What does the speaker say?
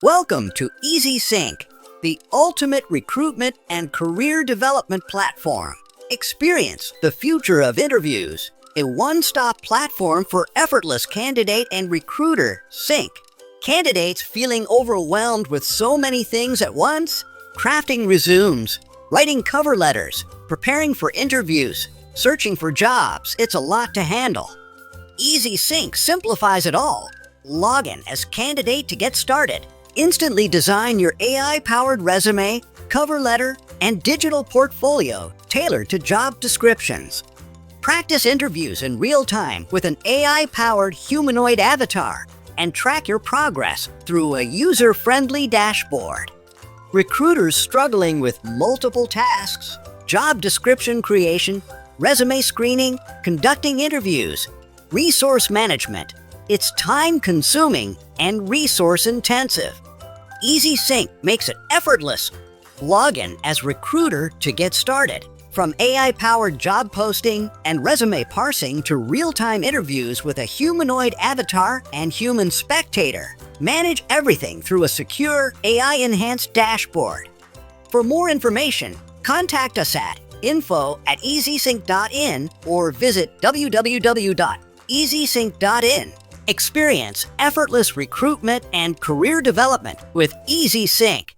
Welcome to EZSync, the ultimate recruitment and career development platform. Experience the future of interviews, a one-stop platform for effortless candidate and recruiter sync. Candidates feeling overwhelmed with so many things at once? Crafting resumes, writing cover letters, preparing for interviews, searching for jobs, it's a lot to handle. EZSync simplifies it all. Log in as candidate to get started. Instantly design your AI-powered resume, cover letter, and digital portfolio tailored to job descriptions. Practice interviews in real time with an AI-powered humanoid avatar and track your progress through a user-friendly dashboard. Recruiters struggling with multiple tasks, job description creation, resume screening, conducting interviews, resource management. It's time-consuming and resource-intensive. EZSync makes it effortless. Log in as recruiter to get started. From AI-powered job posting and resume parsing to real-time interviews with a humanoid avatar and human spectator. Manage everything through a secure, AI-enhanced dashboard. For more information, contact us at info@EZSync.in or visit www.EZSync.in. Experience effortless recruitment and career development with EZSync.